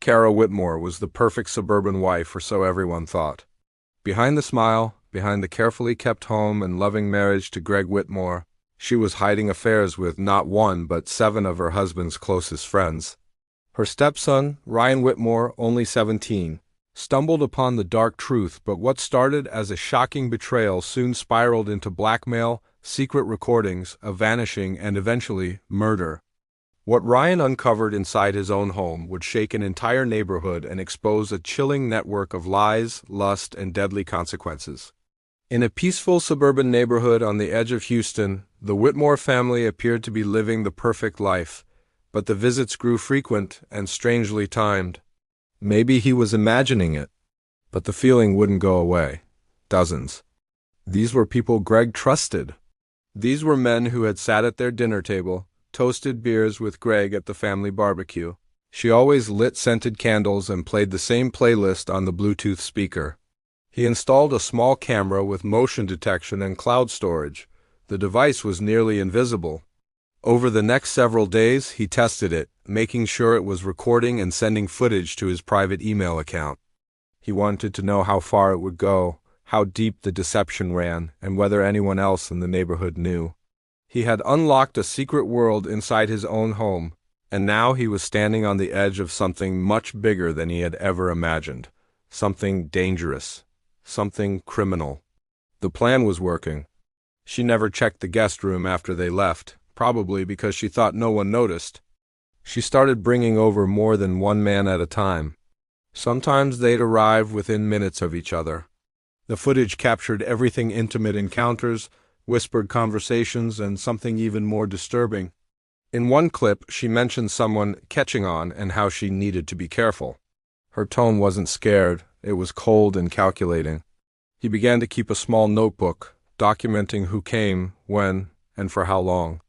Kara Whitmore was the perfect suburban wife, or so everyone thought. Behind the smile, behind the carefully kept home and loving marriage to Greg Whitmore, she was hiding affairs with not one but 7 of her husband's closest friends. Her stepson, Ryan Whitmore, only 17, stumbled upon the dark truth, but what started as a shocking betrayal soon spiraled into blackmail, secret recordings, a vanishing, and eventually murder. What Ryan uncovered inside his own home would shake an entire neighborhood and expose a chilling network of lies, lust, and deadly consequences. In a peaceful suburban neighborhood on the edge of Houston, the Whitmore family appeared to be living the perfect life, but the visits grew frequent and strangely timed. Maybe he was imagining it, but the feeling wouldn't go away. Dozens. These were people Greg trusted. These were men who had sat at their dinner table, toasted beers with Greg at the family barbecue. She always lit scented candles and played the same playlist on the Bluetooth speaker. He installed a small camera with motion detection and cloud storage. The device was nearly invisible. Over the next several days, he tested it, making sure it was recording and sending footage to his private email account. He wanted to know how far it would go, how deep the deception ran, and whether anyone else in the neighborhood knew. He had unlocked a secret world inside his own home, and now he was standing on the edge of something much bigger than he had ever imagined. Something dangerous. Something criminal. The plan was working. She never checked the guest room after they left, probably because she thought no one noticed. She started bringing over more than one man at a time. Sometimes they'd arrive within minutes of each other. The footage captured everything: intimate encounters, whispered conversations, and something even more disturbing. In one clip, she mentioned someone catching on and how she needed to be careful. Her tone wasn't scared, it was cold and calculating. He began to keep a small notebook, documenting who came, when, and for how long.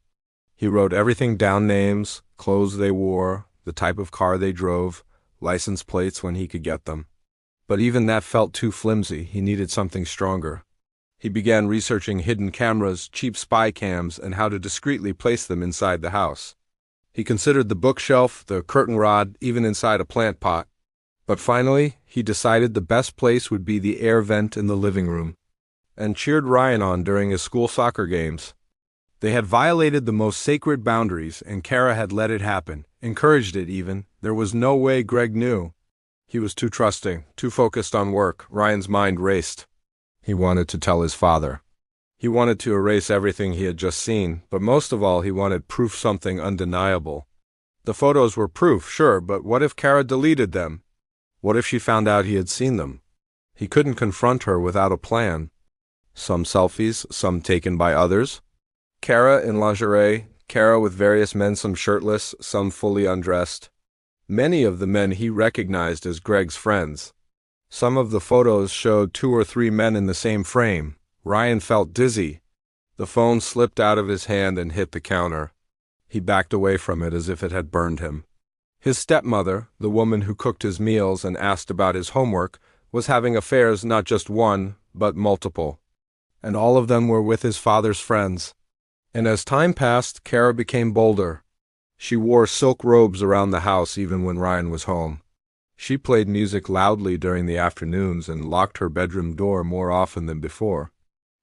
He wrote everything down: names, clothes they wore, the type of car they drove, license plates when he could get them. But even that felt too flimsy. He needed something stronger. He began researching hidden cameras, cheap spy cams, and how to discreetly place them inside the house. He considered the bookshelf, the curtain rod, even inside a plant pot. But finally, he decided the best place would be the air vent in the living room, and cheered Ryan on during his school soccer games. They had violated the most sacred boundaries, and Kara had let it happen, encouraged it even. There was no way Greg knew. He was too trusting, too focused on work. Ryan's mind raced. He wanted to tell his father. He wanted to erase everything he had just seen, but most of all he wanted proof, something undeniable. The photos were proof, sure, but what if Kara deleted them? What if she found out he had seen them? He couldn't confront her without a plan. Some selfies, some taken by others. Kara in lingerie, Kara with various men, some shirtless, some fully undressed. Many of the men he recognized as Greg's friends. Some of the photos showed 2 or 3 men in the same frame. Ryan felt dizzy. The phone slipped out of his hand and hit the counter. He backed away from it as if it had burned him. His stepmother, the woman who cooked his meals and asked about his homework, was having affairs, not just one, but multiple. And all of them were with his father's friends. And as time passed, Kara became bolder. She wore silk robes around the house even when Ryan was home. She played music loudly during the afternoons and locked her bedroom door more often than before.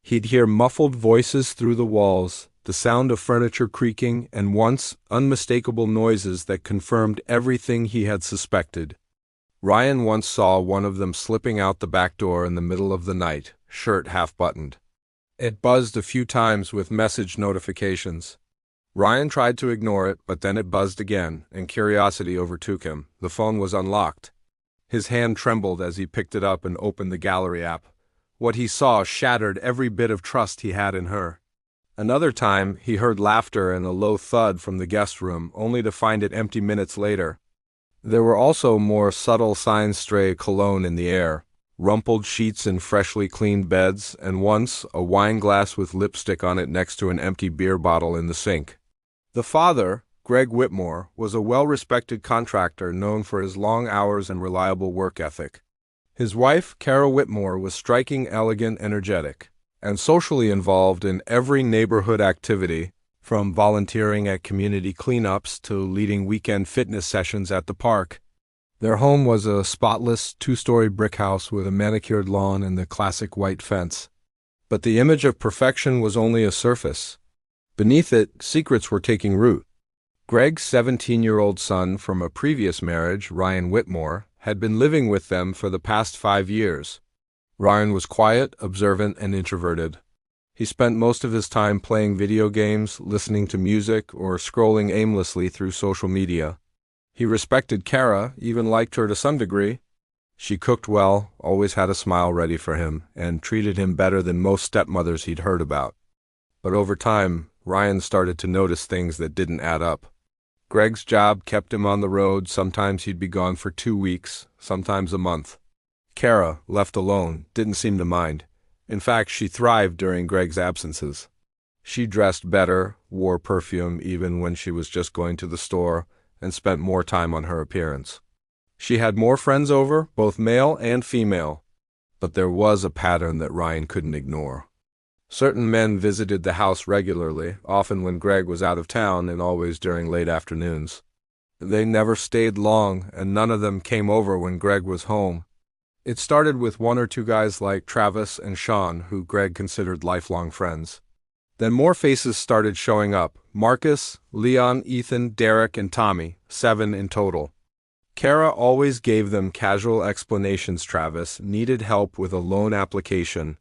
He'd hear muffled voices through the walls, the sound of furniture creaking, and once unmistakable noises that confirmed everything he had suspected. Ryan once saw one of them slipping out the back door in the middle of the night, shirt half buttoned. It buzzed a few times with message notifications. Ryan tried to ignore it, but then it buzzed again, and curiosity overtook him. The phone was unlocked. His hand trembled as he picked it up and opened the gallery app. What he saw shattered every bit of trust he had in her. Another time, he heard laughter and a low thud from the guest room, only to find it empty minutes later. There were also more subtle signs: stray cologne in the air, rumpled sheets in freshly cleaned beds, and once a wine glass with lipstick on it next to an empty beer bottle in the sink. The father, Greg Whitmore, was a well-respected contractor known for his long hours and reliable work ethic. His wife, Kara Whitmore, was striking, elegant, energetic, and socially involved in every neighborhood activity, from volunteering at community cleanups to leading weekend fitness sessions at the park. Their home was a spotless two-story brick house with a manicured lawn and the classic white fence. But the image of perfection was only a surface. Beneath it, secrets were taking root. Greg's 17-year-old son from a previous marriage, Ryan Whitmore, had been living with them for the past 5 years. Ryan was quiet, observant, and introverted. He spent most of his time playing video games, listening to music, or scrolling aimlessly through social media. He respected Kara, even liked her to some degree. She cooked well, always had a smile ready for him, and treated him better than most stepmothers he'd heard about. But over time, Ryan started to notice things that didn't add up. Greg's job kept him on the road. Sometimes he'd be gone for 2 weeks, sometimes a month. Kara, left alone, didn't seem to mind. In fact, she thrived during Greg's absences. She dressed better, wore perfume even when she was just going to the store, and spent more time on her appearance. She had more friends over, both male and female. But there was a pattern that Ryan couldn't ignore. Certain men visited the house regularly, often when Greg was out of town and always during late afternoons. They never stayed long, and none of them came over when Greg was home. It started with 1 or 2 guys like Travis and Sean, who Greg considered lifelong friends. Then more faces started showing up: Marcus, Leon, Ethan, Derek, and Tommy, 7 in total. Kara always gave them casual explanations. Travis needed help with a loan application.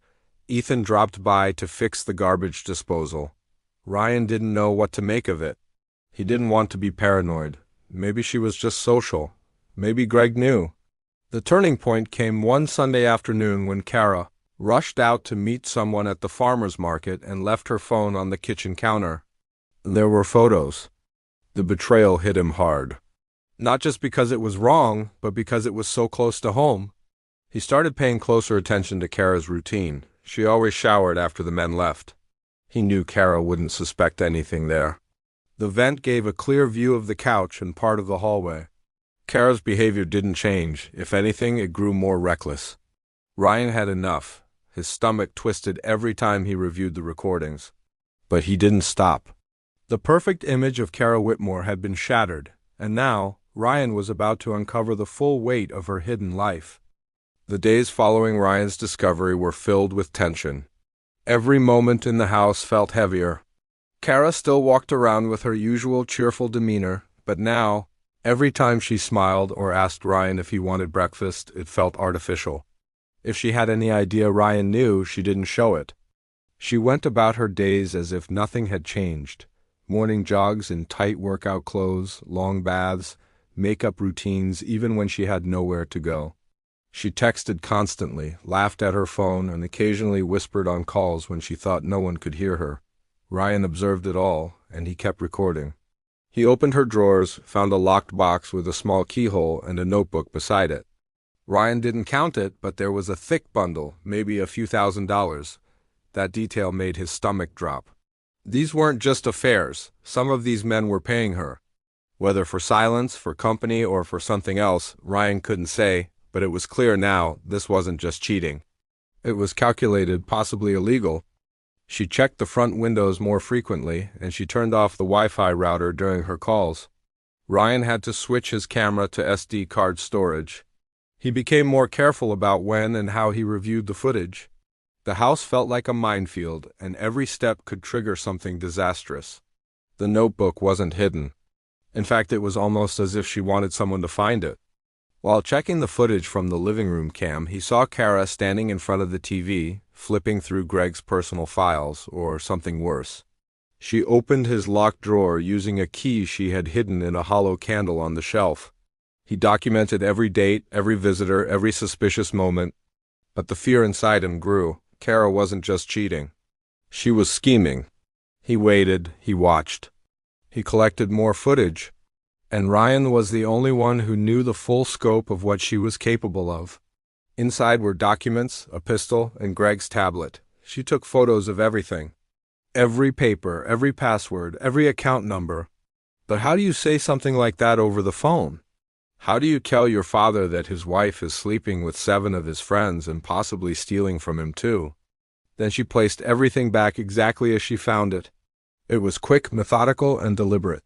Ethan dropped by to fix the garbage disposal. Ryan didn't know what to make of it. He didn't want to be paranoid. Maybe she was just social. Maybe Greg knew. The turning point came one Sunday afternoon when Kara rushed out to meet someone at the farmer's market and left her phone on the kitchen counter. There were photos. The betrayal hit him hard. Not just because it was wrong, but because it was so close to home. He started paying closer attention to Kara's routine. She always showered after the men left. He knew Kara wouldn't suspect anything there. The vent gave a clear view of the couch and part of the hallway. Kara's behavior didn't change. If anything, it grew more reckless. Ryan had enough. His stomach twisted every time he reviewed the recordings. But he didn't stop. The perfect image of Kara Whitmore had been shattered, and now Ryan was about to uncover the full weight of her hidden life. The days following Ryan's discovery were filled with tension. Every moment in the house felt heavier. Kara still walked around with her usual cheerful demeanor, but now, every time she smiled or asked Ryan if he wanted breakfast, it felt artificial. If she had any idea Ryan knew, she didn't show it. She went about her days as if nothing had changed. Morning jogs in tight workout clothes, long baths, makeup routines, even when she had nowhere to go. She texted constantly, laughed at her phone, and occasionally whispered on calls when she thought no one could hear her. Ryan observed it all, and he kept recording. He opened her drawers, found a locked box with a small keyhole and a notebook beside it. Ryan didn't count it, but there was a thick bundle, maybe a few $1,000s. That detail made his stomach drop. These weren't just affairs. Some of these men were paying her. Whether for silence, for company, or for something else, Ryan couldn't say, but it was clear now this wasn't just cheating. It was calculated, possibly illegal. She checked the front windows more frequently, and she turned off the Wi-Fi router during her calls. Ryan had to switch his camera to SD card storage. He became more careful about when and how he reviewed the footage. The house felt like a minefield, and every step could trigger something disastrous. The notebook wasn't hidden. In fact, it was almost as if she wanted someone to find it. While checking the footage from the living room cam, he saw Kara standing in front of the TV, flipping through Greg's personal files, or something worse. She opened his locked drawer using a key she had hidden in a hollow candle on the shelf. He documented every date, every visitor, every suspicious moment. But the fear inside him grew. Kara wasn't just cheating. She was scheming. He waited, he watched. He collected more footage. And Ryan was the only one who knew the full scope of what she was capable of. Inside were documents, a pistol, and Greg's tablet. She took photos of everything. Every paper, every password, every account number. But how do you say something like that over the phone? How do you tell your father that his wife is sleeping with 7 of his friends and possibly stealing from him too? Then she placed everything back exactly as she found it. It was quick, methodical, and deliberate.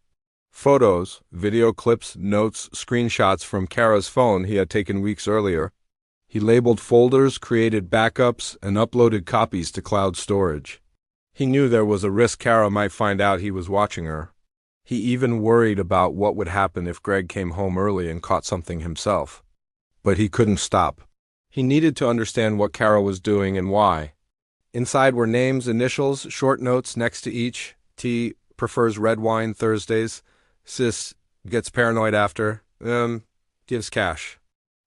Photos, video clips, notes, screenshots from Kara's phone he had taken weeks earlier. He labeled folders, created backups, and uploaded copies to cloud storage. He knew there was a risk Kara might find out he was watching her. He even worried about what would happen if Greg came home early and caught something himself. But he couldn't stop. He needed to understand what Kara was doing and why. Inside were names, initials, short notes next to each. T prefers red wine Thursdays. Sis gets paranoid after. Gives cash.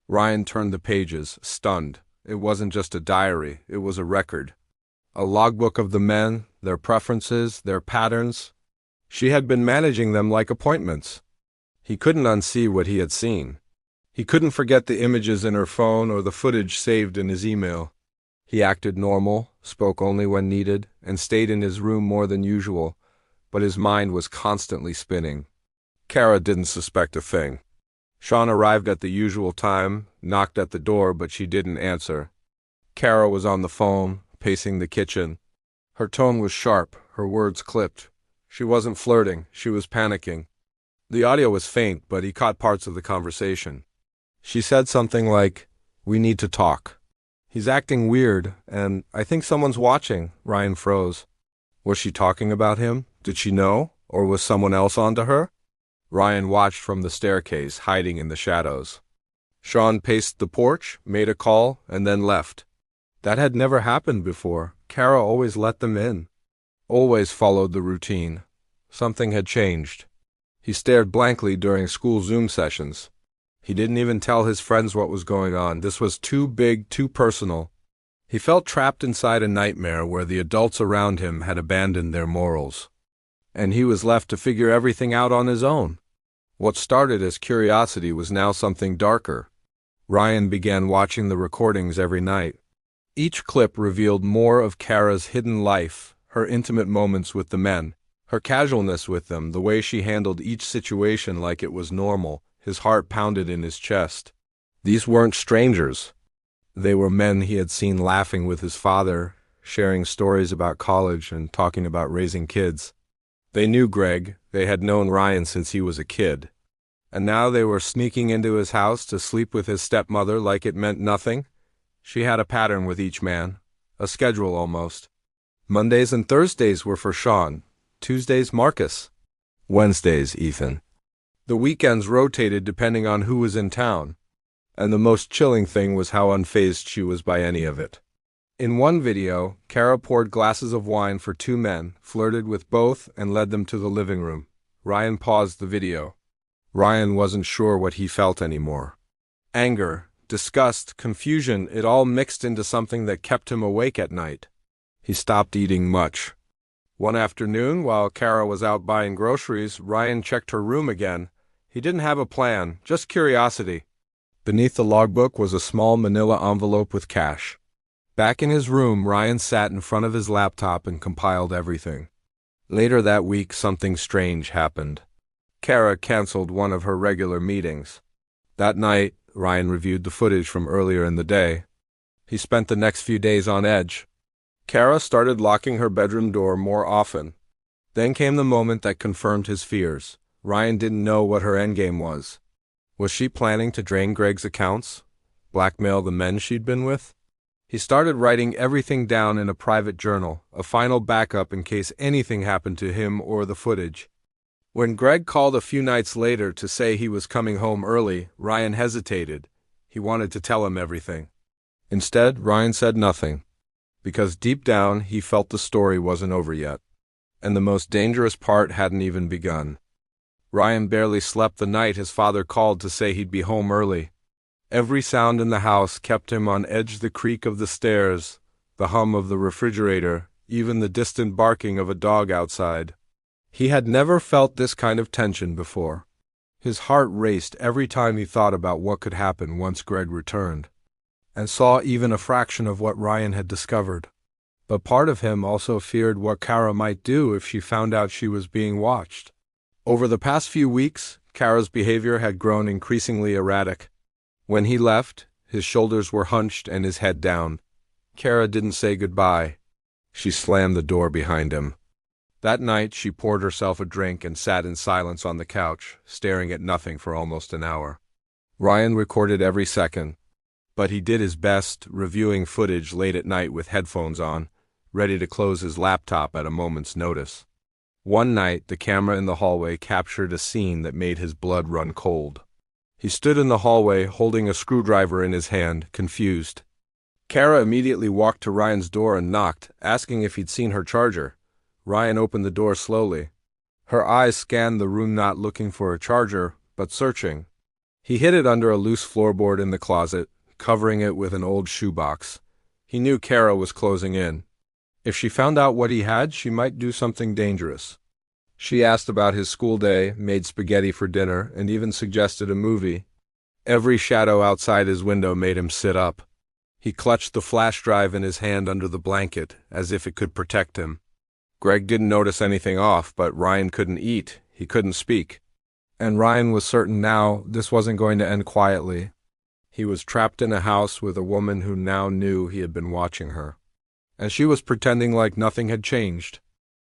Ryan turned the pages, stunned. It wasn't just a diary, it was a record. A logbook of the men, their preferences, their patterns. She had been managing them like appointments. He couldn't unsee what he had seen. He couldn't forget the images in her phone or the footage saved in his email. He acted normal, spoke only when needed, and stayed in his room more than usual, but his mind was constantly spinning. Kara didn't suspect a thing. Sean arrived at the usual time, knocked at the door, but she didn't answer. Kara was on the phone, pacing the kitchen. Her tone was sharp, her words clipped. She wasn't flirting, she was panicking. The audio was faint, but he caught parts of the conversation. She said something like, "We need to talk." "He's acting weird, and I think someone's watching." Ryan froze. Was she talking about him? Did she know? Or was someone else onto her? Ryan watched from the staircase, hiding in the shadows. Sean paced the porch, made a call, and then left. That had never happened before. Kara always let them in. Always followed the routine. Something had changed. He stared blankly during school Zoom sessions. He didn't even tell his friends what was going on. This was too big, too personal. He felt trapped inside a nightmare where the adults around him had abandoned their morals. And he was left to figure everything out on his own. What started as curiosity was now something darker. Ryan began watching the recordings every night. Each clip revealed more of Kara's hidden life, her intimate moments with the men, her casualness with them, the way she handled each situation like it was normal. His heart pounded in his chest. These weren't strangers. They were men he had seen laughing with his father, sharing stories about college and talking about raising kids. They knew Greg. They had known Ryan since he was a kid. And now they were sneaking into his house to sleep with his stepmother like it meant nothing. She had a pattern with each man, a schedule almost. Mondays and Thursdays were for Sean. Tuesdays, Marcus. Wednesdays, Ethan. The weekends rotated depending on who was in town, and the most chilling thing was how unfazed she was by any of it. In one video, Kara poured glasses of wine for two men, flirted with both, and led them to the living room. Ryan paused the video. Ryan wasn't sure what he felt anymore. Anger, disgust, confusion, it all mixed into something that kept him awake at night. He stopped eating much. One afternoon, while Kara was out buying groceries, Ryan checked her room again. He didn't have a plan, just curiosity. Beneath the logbook was a small manila envelope with cash. Back in his room, Ryan sat in front of his laptop and compiled everything. Later that week, something strange happened. Kara canceled one of her regular meetings. That night, Ryan reviewed the footage from earlier in the day. He spent the next few days on edge. Kara started locking her bedroom door more often. Then came the moment that confirmed his fears. Ryan didn't know what her endgame was. Was she planning to drain Greg's accounts? Blackmail the men she'd been with? He started writing everything down in a private journal, a final backup in case anything happened to him or the footage. When Greg called a few nights later to say he was coming home early, Ryan hesitated. He wanted to tell him everything. Instead, Ryan said nothing, because deep down he felt the story wasn't over yet, and the most dangerous part hadn't even begun. Ryan barely slept the night his father called to say he'd be home early. Every sound in the house kept him on edge: the creak of the stairs, the hum of the refrigerator, even the distant barking of a dog outside. He had never felt this kind of tension before. His heart raced every time he thought about what could happen once Greg returned, and saw even a fraction of what Ryan had discovered. But part of him also feared what Kara might do if she found out she was being watched. Over the past few weeks, Kara's behavior had grown increasingly erratic. When he left, his shoulders were hunched and his head down. Kara didn't say goodbye. She slammed the door behind him. That night, she poured herself a drink and sat in silence on the couch, staring at nothing for almost an hour. Ryan recorded every second, but he did his best, reviewing footage late at night with headphones on, ready to close his laptop at a moment's notice. One night, the camera in the hallway captured a scene that made his blood run cold. He stood in the hallway, holding a screwdriver in his hand, confused. Kara immediately walked to Ryan's door and knocked, asking if he'd seen her charger. Ryan opened the door slowly. Her eyes scanned the room, not looking for a charger, but searching. He hid it under a loose floorboard in the closet, covering it with an old shoebox. He knew Kara was closing in. If she found out what he had, she might do something dangerous. She asked about his school day, made spaghetti for dinner, and even suggested a movie. Every shadow outside his window made him sit up. He clutched the flash drive in his hand under the blanket, as if it could protect him. Greg didn't notice anything off, but Ryan couldn't eat. He couldn't speak. And Ryan was certain now this wasn't going to end quietly. He was trapped in a house with a woman who now knew he had been watching her. And she was pretending like nothing had changed.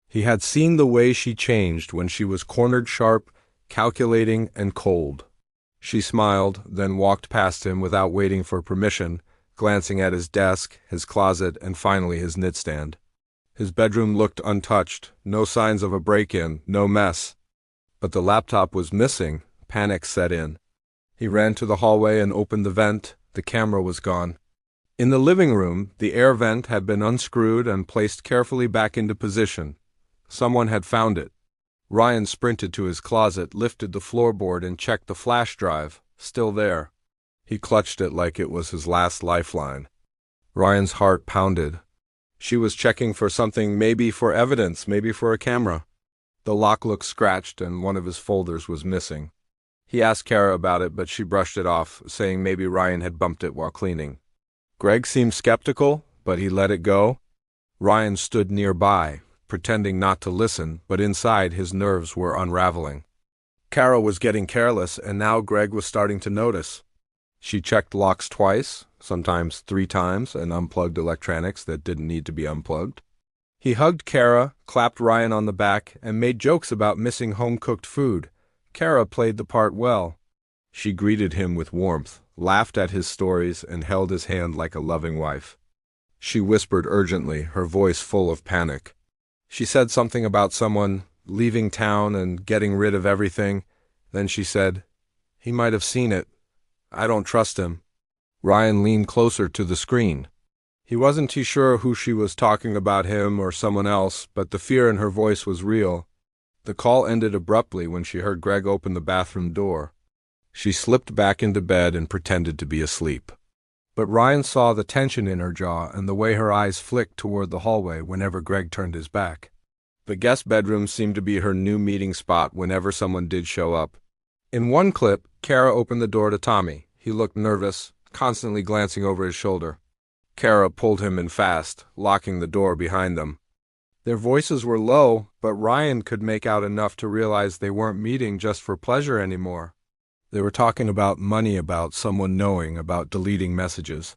He had seen the way she changed when she was cornered sharp, calculating, and cold. She smiled, then walked past him without waiting for permission, glancing at his desk, his closet, and finally his nightstand. His bedroom looked untouched, no signs of a break-in, no mess. But the laptop was missing. Panic set in. He ran to the hallway and opened the vent. The camera was gone. In the living room, the air vent had been unscrewed and placed carefully back into position. Someone had found it. Ryan sprinted to his closet, lifted the floorboard, and checked the flash drive. Still there. He clutched it like it was his last lifeline. Ryan's heart pounded. She was checking for something, maybe for evidence, maybe for a camera. The lock looked scratched and one of his folders was missing. He asked Kara about it, but she brushed it off, saying maybe Ryan had bumped it while cleaning. Greg seemed skeptical, but he let it go. Ryan stood nearby, pretending not to listen, but inside his nerves were unraveling. Kara was getting careless, and now Greg was starting to notice. She checked locks twice, sometimes 3 times, and unplugged electronics that didn't need to be unplugged. He hugged Kara, clapped Ryan on the back, and made jokes about missing home-cooked food. Kara played the part well. She greeted him with warmth, laughed at his stories, and held his hand like a loving wife. She whispered urgently, her voice full of panic. She said something about someone leaving town and getting rid of everything. Then she said, "He might have seen it. I don't trust him." Ryan leaned closer to the screen. He wasn't too sure who she was talking about, him or someone else, but the fear in her voice was real. The call ended abruptly when she heard Greg open the bathroom door. She slipped back into bed and pretended to be asleep. But Ryan saw the tension in her jaw and the way her eyes flicked toward the hallway whenever Greg turned his back. The guest bedroom seemed to be her new meeting spot whenever someone did show up. In one clip, Kara opened the door to Tommy. He looked nervous, constantly glancing over his shoulder. Kara pulled him in fast, locking the door behind them. Their voices were low, but Ryan could make out enough to realize they weren't meeting just for pleasure anymore. They were talking about money, about someone knowing, about deleting messages.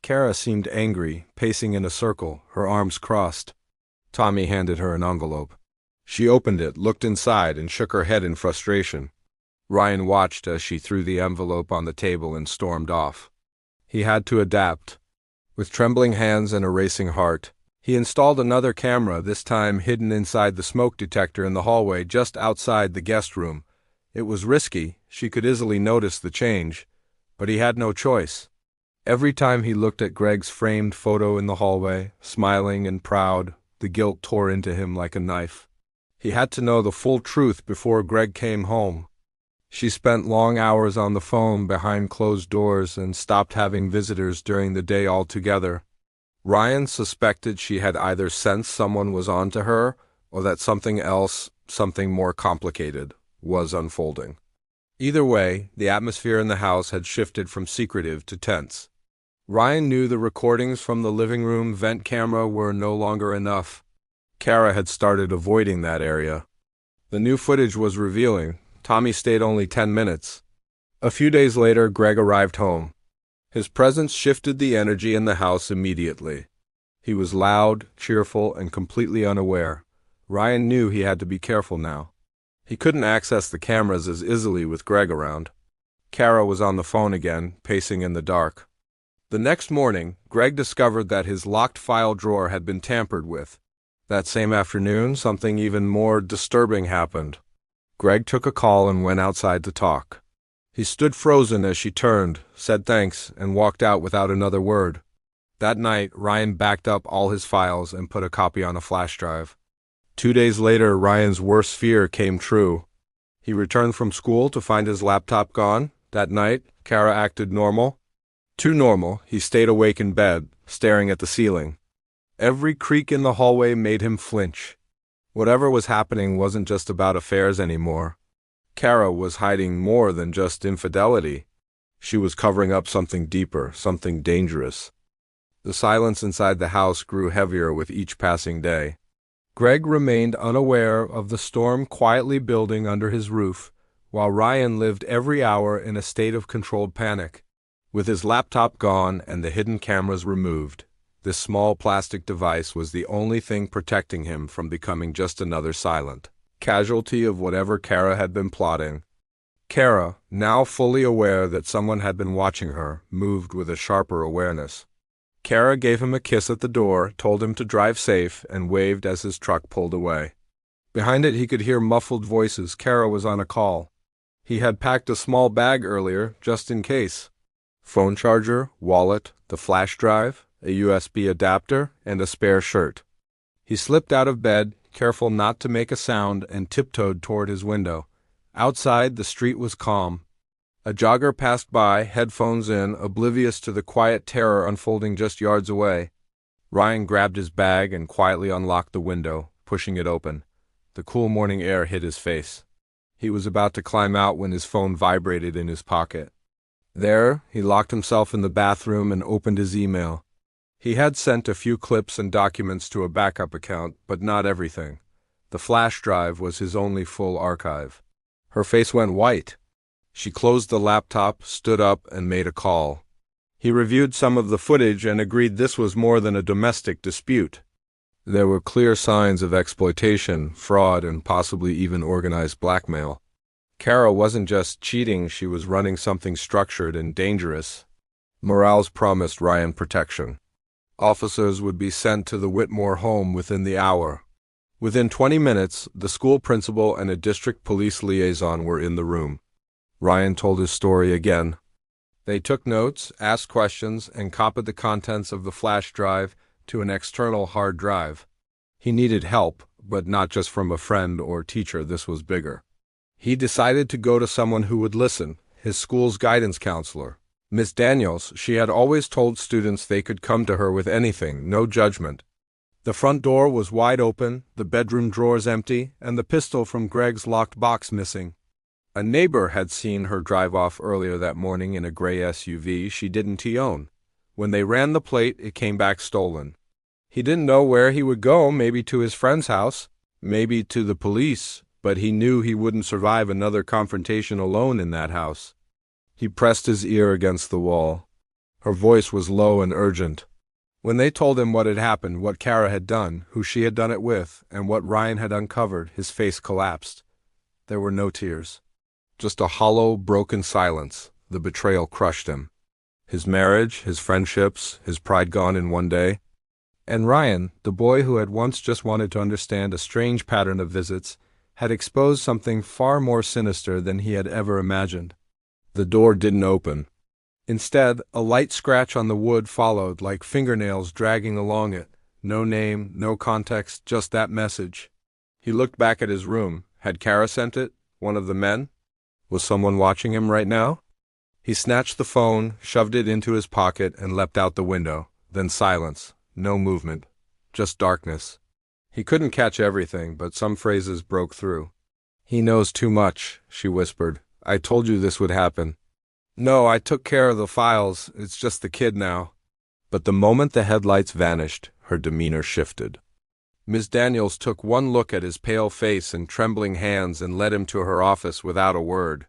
Kara seemed angry, pacing in a circle, her arms crossed. Tommy handed her an envelope. She opened it, looked inside, and shook her head in frustration. Ryan watched as she threw the envelope on the table and stormed off. He had to adapt. With trembling hands and a racing heart, he installed another camera, this time hidden inside the smoke detector in the hallway just outside the guest room. It was risky, she could easily notice the change, but he had no choice. Every time he looked at Greg's framed photo in the hallway, smiling and proud, the guilt tore into him like a knife. He had to know the full truth before Greg came home. She spent long hours on the phone behind closed doors and stopped having visitors during the day altogether. Ryan suspected she had either sensed someone was on to her or that something else, something more complicated, was unfolding. Either way, the atmosphere in the house had shifted from secretive to tense. Ryan knew the recordings from the living room vent camera were no longer enough. Kara had started avoiding that area. The new footage was revealing. Tommy stayed only 10 minutes. A few days later, Greg arrived home. His presence shifted the energy in the house immediately. He was loud, cheerful, and completely unaware. Ryan knew he had to be careful now. He couldn't access the cameras as easily with Greg around. Kara was on the phone again, pacing in the dark. The next morning, Greg discovered that his locked file drawer had been tampered with. That same afternoon, something even more disturbing happened. Greg took a call and went outside to talk. He stood frozen as she turned, said thanks, and walked out without another word. That night, Ryan backed up all his files and put a copy on a flash drive. 2 days later, Ryan's worst fear came true. He returned from school to find his laptop gone. That night, Kara acted normal. Too normal, he stayed awake in bed, staring at the ceiling. Every creak in the hallway made him flinch. Whatever was happening wasn't just about affairs anymore. Kara was hiding more than just infidelity. She was covering up something deeper, something dangerous. The silence inside the house grew heavier with each passing day. Greg remained unaware of the storm quietly building under his roof, while Ryan lived every hour in a state of controlled panic. With his laptop gone and the hidden cameras removed, this small plastic device was the only thing protecting him from becoming just another silent casualty of whatever Kara had been plotting. Kara, now fully aware that someone had been watching her, moved with a sharper awareness. Kara gave him a kiss at the door, told him to drive safe, and waved as his truck pulled away. Behind it he could hear muffled voices. Kara was on a call. He had packed a small bag earlier, just in case. Phone charger, wallet, the flash drive, a USB adapter, and a spare shirt. He slipped out of bed, careful not to make a sound, and tiptoed toward his window. Outside, the street was calm. A jogger passed by, headphones in, oblivious to the quiet terror unfolding just yards away. Ryan grabbed his bag and quietly unlocked the window, pushing it open. The cool morning air hit his face. He was about to climb out when his phone vibrated in his pocket. There, he locked himself in the bathroom and opened his email. He had sent a few clips and documents to a backup account, but not everything. The flash drive was his only full archive. Her face went white. She closed the laptop, stood up, and made a call. He reviewed some of the footage and agreed this was more than a domestic dispute. There were clear signs of exploitation, fraud, and possibly even organized blackmail. Kara wasn't just cheating, she was running something structured and dangerous. Morales promised Ryan protection. Officers would be sent to the Whitmore home within the hour. Within 20 minutes, the school principal and a district police liaison were in the room. Ryan told his story again. They took notes, asked questions, and copied the contents of the flash drive to an external hard drive. He needed help, but not just from a friend or teacher. This was bigger. He decided to go to someone who would listen, his school's guidance counselor. Miss Daniels. She had always told students they could come to her with anything, no judgment. The front door was wide open, the bedroom drawers empty, and the pistol from Greg's locked box missing. A neighbor had seen her drive off earlier that morning in a gray SUV she didn't own. When they ran the plate, it came back stolen. He didn't know where he would go, maybe to his friend's house, maybe to the police, but he knew he wouldn't survive another confrontation alone in that house. He pressed his ear against the wall. Her voice was low and urgent. When they told him what had happened, what Kara had done, who she had done it with, and what Ryan had uncovered, his face collapsed. There were no tears. Just a hollow, broken silence. The betrayal crushed him. His marriage, his friendships, his pride gone in one day. And Ryan, the boy who had once just wanted to understand a strange pattern of visits, had exposed something far more sinister than he had ever imagined. The door didn't open. Instead, a light scratch on the wood followed, like fingernails dragging along it. No name, no context, just that message. He looked back at his room. Had Kara sent it? One of the men? Was someone watching him right now? He snatched the phone, shoved it into his pocket, and leapt out the window. Then silence. No movement. Just darkness. He couldn't catch everything, but some phrases broke through. "He knows too much," she whispered. "I told you this would happen." "No, I took care of the files. It's just the kid now." But the moment the headlights vanished, her demeanor shifted. Miss Daniels took one look at his pale face and trembling hands and led him to her office without a word.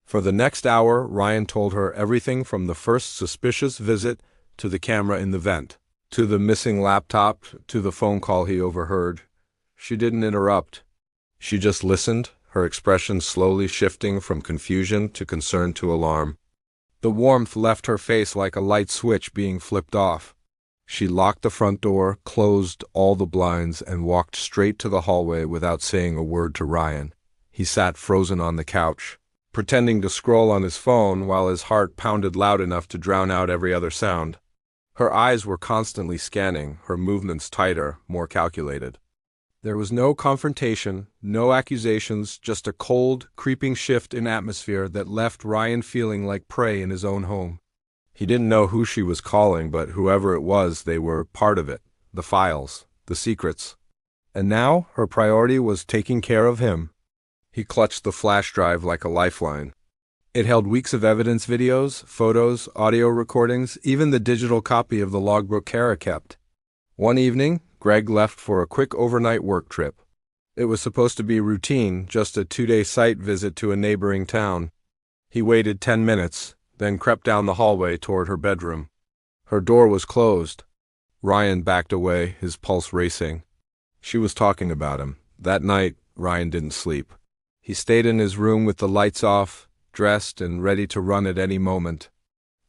For the next hour, Ryan told her everything from the first suspicious visit to the camera in the vent, to the missing laptop, to the phone call he overheard. She didn't interrupt. She just listened, her expression slowly shifting from confusion to concern to alarm. The warmth left her face like a light switch being flipped off. She locked the front door, closed all the blinds, and walked straight to the hallway without saying a word to Ryan. He sat frozen on the couch, pretending to scroll on his phone while his heart pounded loud enough to drown out every other sound. Her eyes were constantly scanning, her movements tighter, more calculated. There was no confrontation, no accusations, just a cold, creeping shift in atmosphere that left Ryan feeling like prey in his own home. He didn't know who she was calling, but whoever it was, they were part of it. The files, the secrets. And now, her priority was taking care of him. He clutched the flash drive like a lifeline. It held weeks of evidence videos, photos, audio recordings, even the digital copy of the logbook Kara kept. One evening, Greg left for a quick overnight work trip. It was supposed to be routine, just a 2-day site visit to a neighboring town. He waited 10 minutes, then crept down the hallway toward her bedroom. Her door was closed. Ryan backed away, his pulse racing. She was talking about him. That night, Ryan didn't sleep. He stayed in his room with the lights off, dressed and ready to run at any moment.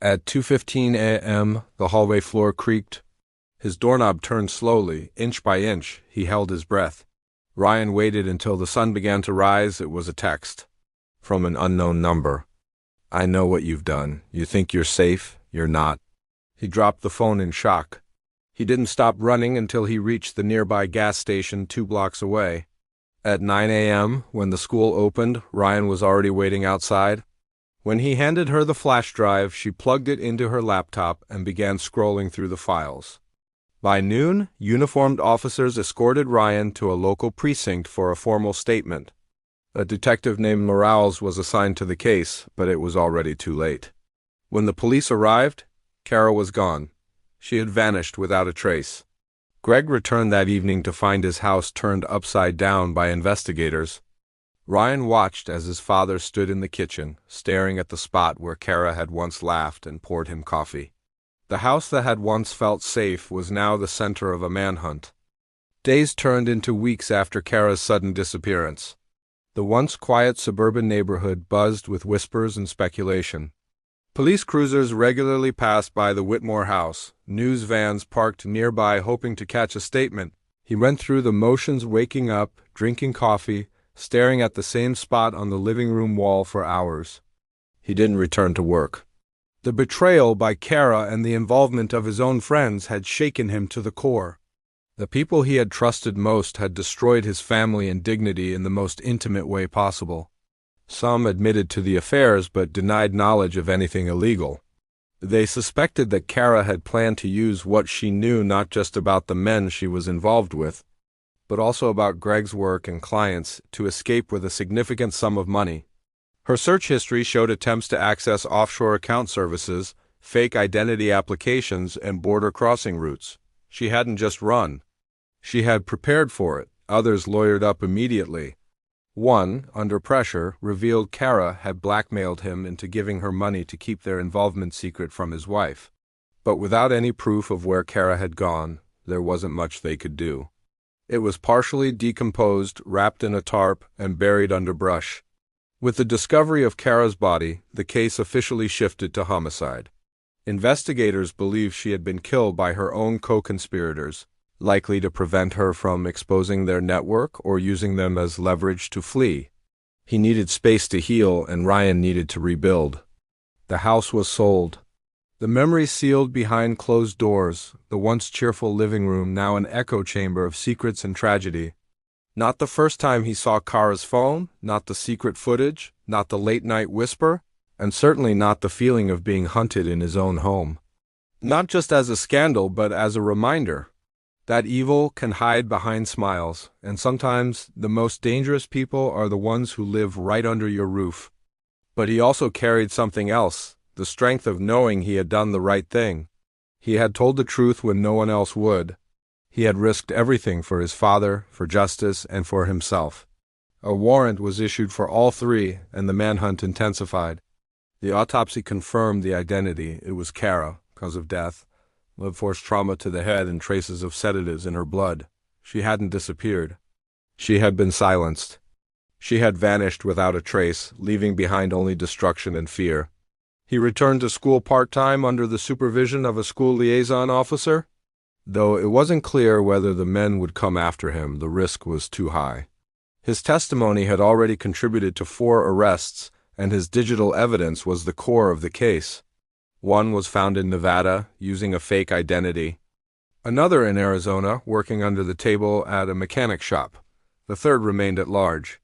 At 2:15 a.m., the hallway floor creaked. His doorknob turned slowly, inch by inch. He held his breath. Ryan waited until the sun began to rise. It was a text. From an unknown number. "I know what you've done. You think you're safe. You're not." He dropped the phone in shock. He didn't stop running until he reached the nearby gas station 2 blocks away. At 9 a.m., when the school opened, Ryan was already waiting outside. When he handed her the flash drive, she plugged it into her laptop and began scrolling through the files. By noon, uniformed officers escorted Ryan to a local precinct for a formal statement. A detective named Morales was assigned to the case, but it was already too late. When the police arrived, Kara was gone. She had vanished without a trace. Greg returned that evening to find his house turned upside down by investigators. Ryan watched as his father stood in the kitchen, staring at the spot where Kara had once laughed and poured him coffee. The house that had once felt safe was now the center of a manhunt. Days turned into weeks after Kara's sudden disappearance. The once quiet suburban neighborhood buzzed with whispers and speculation. Police cruisers regularly passed by the Whitmore house, news vans parked nearby hoping to catch a statement. He went through the motions, waking up, drinking coffee, staring at the same spot on the living room wall for hours. He didn't return to work. The betrayal by Kara and the involvement of his own friends had shaken him to the core. The people he had trusted most had destroyed his family and dignity in the most intimate way possible. Some admitted to the affairs but denied knowledge of anything illegal. They suspected that Kara had planned to use what she knew not just about the men she was involved with, but also about Greg's work and clients to escape with a significant sum of money. Her search history showed attempts to access offshore account services, fake identity applications, and border crossing routes. She hadn't just run. She had prepared for it. Others lawyered up immediately. One, under pressure, revealed Kara had blackmailed him into giving her money to keep their involvement secret from his wife. But without any proof of where Kara had gone, there wasn't much they could do. It was partially decomposed, wrapped in a tarp, and buried under brush. With the discovery of Kara's body, the case officially shifted to homicide. Investigators believed she had been killed by her own co-conspirators, likely to prevent her from exposing their network or using them as leverage to flee. He needed space to heal, and Ryan needed to rebuild. The house was sold. The memories sealed behind closed doors, the once cheerful living room now an echo chamber of secrets and tragedy. Not the first time he saw Kara's phone, not the secret footage, not the late-night whisper, and certainly not the feeling of being hunted in his own home. Not just as a scandal, but as a reminder that evil can hide behind smiles, and sometimes the most dangerous people are the ones who live right under your roof. But he also carried something else, the strength of knowing he had done the right thing. He had told the truth when no one else would. He had risked everything for his father, for justice, and for himself. A warrant was issued for all three, and the manhunt intensified. The autopsy confirmed the identity. It was Kara, cause of death. Blood force trauma to the head and traces of sedatives in her blood. She hadn't disappeared. She had been silenced. She had vanished without a trace, leaving behind only destruction and fear. He returned to school part-time under the supervision of a school liaison officer. Though it wasn't clear whether the men would come after him, the risk was too high. His testimony had already contributed to 4 arrests, and his digital evidence was the core of the case. One was found in Nevada, using a fake identity. Another in Arizona, working under the table at a mechanic shop. The third remained at large.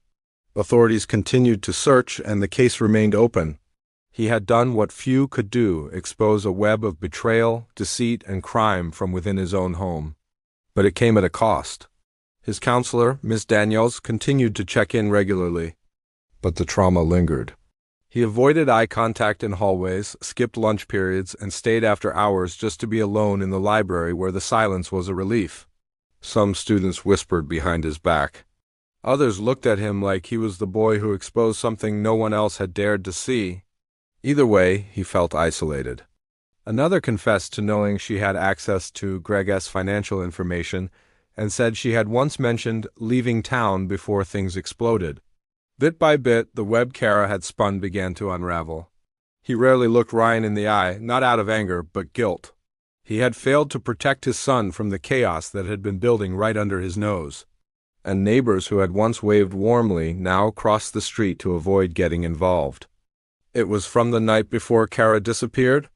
Authorities continued to search, and the case remained open. He had done what few could do, expose a web of betrayal, deceit, and crime from within his own home. But it came at a cost. His counselor, Miss Daniels, continued to check in regularly. But the trauma lingered. He avoided eye contact in hallways, skipped lunch periods, and stayed after hours just to be alone in the library where the silence was a relief. Some students whispered behind his back. Others looked at him like he was the boy who exposed something no one else had dared to see. Either way, he felt isolated. Another confessed to knowing she had access to Greg's financial information and said she had once mentioned leaving town before things exploded. Bit by bit, the web Kara had spun began to unravel. He rarely looked Ryan in the eye, not out of anger, but guilt. He had failed to protect his son from the chaos that had been building right under his nose. And neighbors who had once waved warmly now crossed the street to avoid getting involved. It was from the night before Kara disappeared.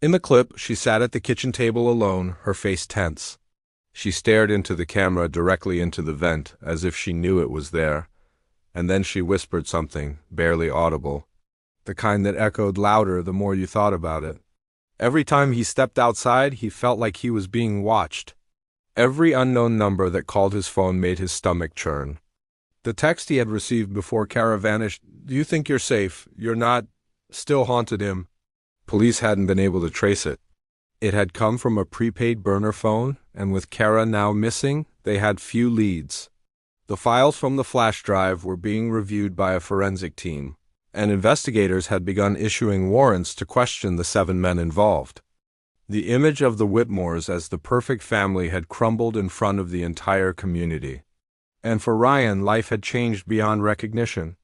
In the clip, she sat at the kitchen table alone, her face tense. She stared into the camera directly into the vent, as if she knew it was there. And then she whispered something, barely audible. The kind that echoed louder the more you thought about it. Every time he stepped outside, he felt like he was being watched. Every unknown number that called his phone made his stomach churn. The text he had received before Kara vanished, "Do you think you're safe? You're not," still haunted him. Police hadn't been able to trace it. It had come from a prepaid burner phone, and with Kara now missing, they had few leads. The files from the flash drive were being reviewed by a forensic team, and investigators had begun issuing warrants to question the 7 men involved. The image of the Whitmores as the perfect family had crumbled in front of the entire community. And for Ryan, life had changed beyond recognition.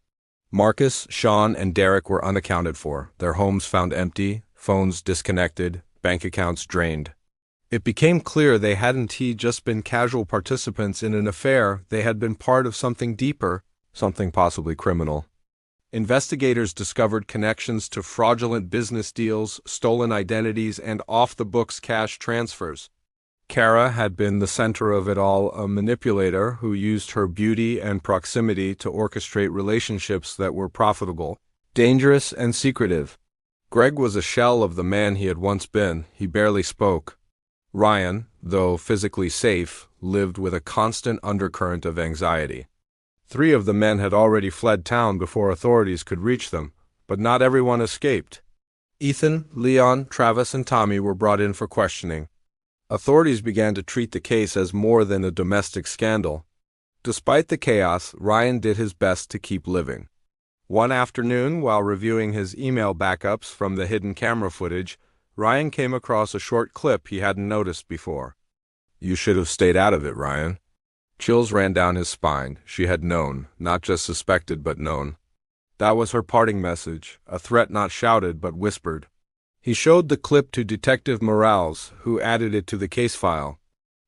Marcus, Sean, and Derek were unaccounted for, their homes found empty, phones disconnected, bank accounts drained. It became clear they hadn't just been casual participants in an affair, they had been part of something deeper, something possibly criminal. Investigators discovered connections to fraudulent business deals, stolen identities, and off-the-books cash transfers. Kara had been the center of it all, a manipulator who used her beauty and proximity to orchestrate relationships that were profitable, dangerous, and secretive. Greg was a shell of the man he had once been. He barely spoke. Ryan, though physically safe, lived with a constant undercurrent of anxiety. 3 of the men had already fled town before authorities could reach them, but not everyone escaped. Ethan, Leon, Travis, and Tommy were brought in for questioning. Authorities began to treat the case as more than a domestic scandal. Despite the chaos, Ryan did his best to keep living. One afternoon, while reviewing his email backups from the hidden camera footage, Ryan came across a short clip he hadn't noticed before. "You should have stayed out of it, Ryan." Chills ran down his spine. She had known, not just suspected, but known. That was her parting message, a threat not shouted but whispered. He showed the clip to Detective Morales, who added it to the case file.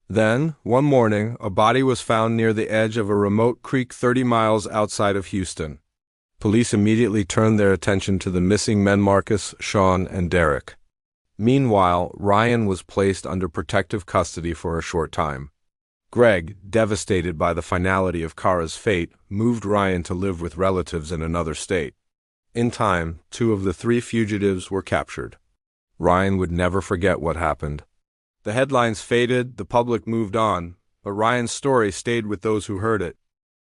Then, one morning, a body was found near the edge of a remote creek 30 miles outside of Houston. Police immediately turned their attention to the missing men Marcus, Sean, and Derek. Meanwhile, Ryan was placed under protective custody for a short time. Greg, devastated by the finality of Kara's fate, moved Ryan to live with relatives in another state. In time, 2 of the 3 fugitives were captured. Ryan would never forget what happened. The headlines faded, the public moved on, but Ryan's story stayed with those who heard it.